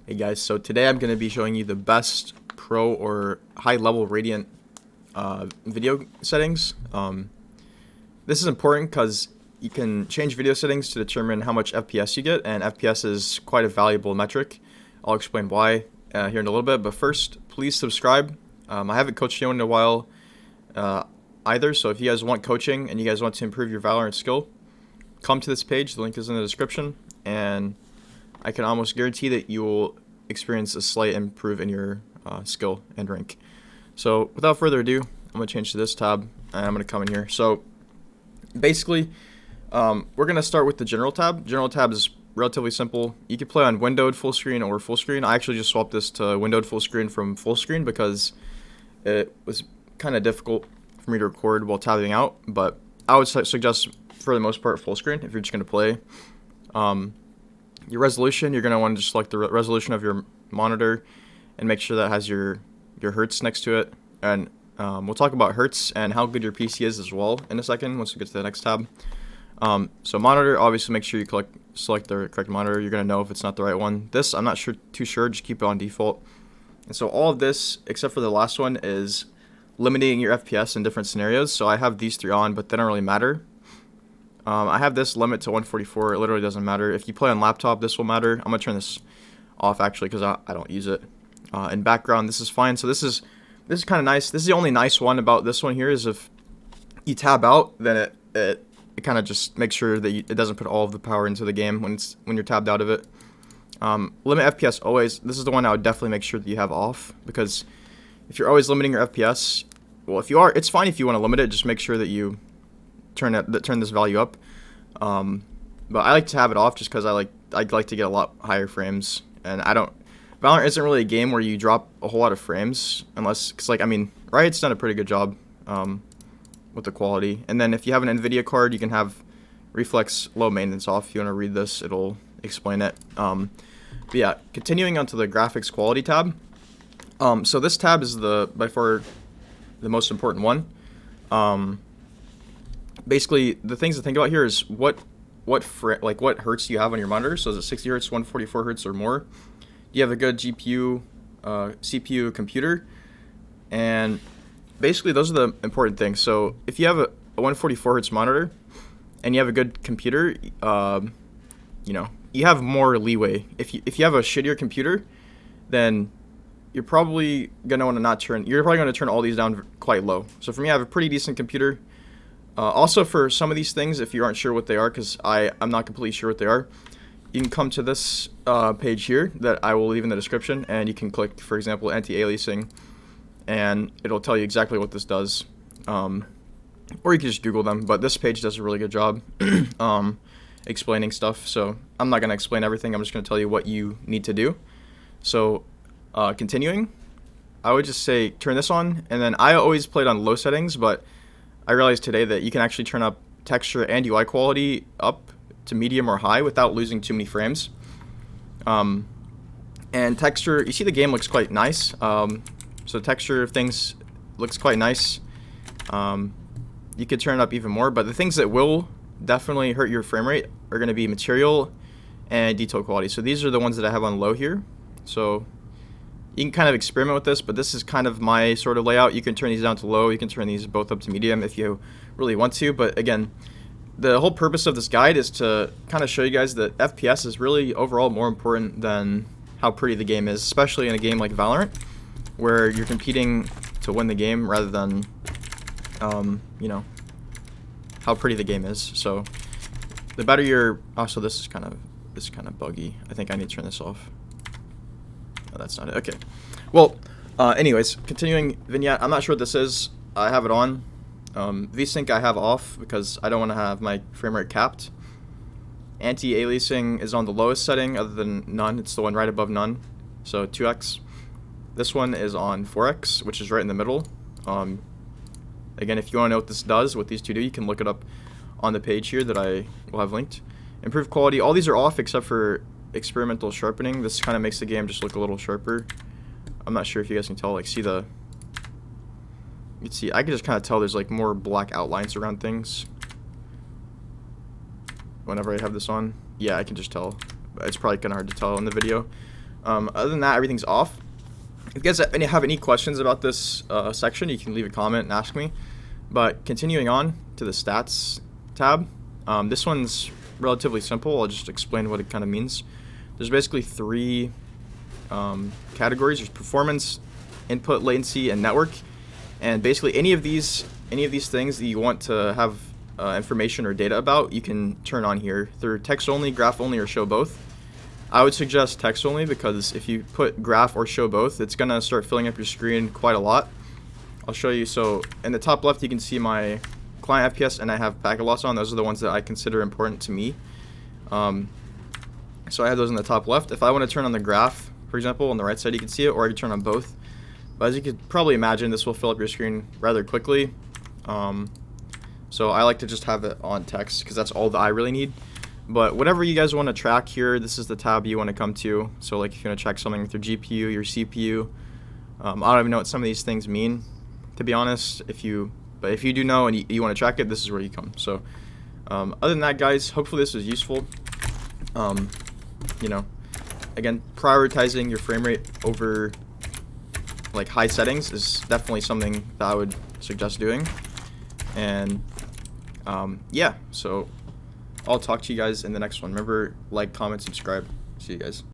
Hey guys, so today I'm going to be showing you the best pro or high level Radiant video settings. This is important because you can change video settings to determine how much FPS you get, and FPS is quite a valuable metric. I'll explain why here in a little bit, but first, please subscribe. I haven't coached anyone in a while either, so if you guys want coaching and you guys want to improve your Valorant skill, come to this page. The link is in the description, and I can almost guarantee that you will experience a slight improve in your skill and rank. So without further ado, I'm going to change to this tab, and I'm going to come in here. So basically, we're going to start with the general tab. General tab is relatively simple. You can play on windowed full screen or full screen. I actually just swapped this to windowed full screen from full screen because it was kind of difficult for me to record while tabbing out, but I would suggest for the most part full screen if you're just going to play. Your resolution, you're going to want to just select the resolution of your monitor and make sure that has your hertz next to it. And we'll talk about hertz and how good your PC is as well in a second once we get to the next tab. So monitor, obviously make sure you select the correct monitor. You're going to know if it's not the right one. This, I'm not too sure, just keep it on default. And so all of this, except for the last one, is limiting your FPS in different scenarios. So I have these three on, but they don't really matter. I have this limit to 144. It literally doesn't matter. If you play on laptop, this will matter. I'm going to turn this off actually because I don't use it. In background, this is fine. So this is kind of nice. This is the only nice one about this one here is if you tab out, then it kind of just makes sure that it doesn't put all of the power into the game when you're tabbed out of it. Limit FPS always. This is the one I would definitely make sure that you have off, because if you're always limiting your FPS, well, if you are, it's fine if you want to limit it. Just make sure that you turn this value up. But I like to have it off just because I'd like to get a lot higher frames, and Valorant isn't really a game where you drop a whole lot of frames unless, because I mean, Riot's done a pretty good job with the quality. And then if you have an NVIDIA card, you can have reflex low maintenance off. If you want to read this, it'll explain it. But yeah, continuing onto the graphics quality tab. So this tab is by far the most important one. Basically, the things to think about here is what hertz do you have on your monitor? So is it 60 hertz, 144 hertz, or more? Do you have a good GPU, CPU, computer? And basically, those are the important things. So if you have a 144 hertz monitor and you have a good computer, you have more leeway. If you have a shittier computer, then you're probably gonna want to turn all these down quite low. So for me, I have a pretty decent computer. Also, for some of these things, if you aren't sure what they are, because I'm not completely sure what they are, you can come to this page here that I will leave in the description, and you can click, for example, anti-aliasing, and it'll tell you exactly what this does. Or you can just Google them, but this page does a really good job explaining stuff, so I'm not going to explain everything. I'm just going to tell you what you need to do. So, continuing, I would just say turn this on, and then I always played on low settings, but I realized today that you can actually turn up texture and UI quality up to medium or high without losing too many frames. And texture, you see the game looks quite nice. So texture of things looks quite nice. You could turn it up even more, but the things that will definitely hurt your frame rate are going to be material and detail quality. So these are the ones that I have on low here. So you can kind of experiment with this, but this is kind of my sort of layout. You can turn these down to low. You can turn these both up to medium if you really want to. But again, the whole purpose of this guide is to kind of show you guys that FPS is really overall more important than how pretty the game is, especially in a game like Valorant, where you're competing to win the game rather than, how pretty the game is. So the better your... Also, this is kind of buggy. I think I need to turn this off. Oh, that's not it. Okay. Well, anyways, continuing vignette. I'm not sure what this is. I have it on. VSync I have off because I don't want to have my frame rate capped. Anti-aliasing is on the lowest setting other than none. It's the one right above none. So 2x. This one is on 4x, which is right in the middle. Again, if you want to know what this does, what these two do, you can look it up on the page here that I will have linked. Improved quality. All these are off except for experimental sharpening. This kind of makes the game just look a little sharper. I'm not sure if you guys can tell. You can see, I can just kind of tell there's more black outlines around things whenever I have this on. Yeah, I can just tell. It's probably kind of hard to tell in the video. Other than that, everything's off. If you guys have any questions about this section, you can leave a comment and ask me. But continuing on to the stats tab, this one's relatively simple. I'll just explain what it kind of means. There's basically three categories. There's performance, input latency, and network. And basically any of these things that you want to have information or data about, you can turn on here. They're text only, graph only, or show both. I would suggest text only because if you put graph or show both, it's gonna start filling up your screen quite a lot. I'll show you. So in the top left, you can see my client FPS, and I have packet loss on. Those are the ones that I consider important to me. So I have those in the top left. If I want to turn on the graph, for example, on the right side, you can see it, or I can turn on both. But as you could probably imagine, this will fill up your screen rather quickly. So I like to just have it on text because that's all that I really need. But whatever you guys want to track here, this is the tab you want to come to. So like if you want to track something with your GPU, your CPU, I don't even know what some of these things mean, to be honest. But if you do know and you want to track it, this is where you come. So other than that, guys, hopefully this was useful. You know, again, prioritizing your frame rate over like high settings is definitely something that I would suggest doing. And yeah, so I'll talk to you guys in the next one. Remember, like, comment, subscribe. See you guys.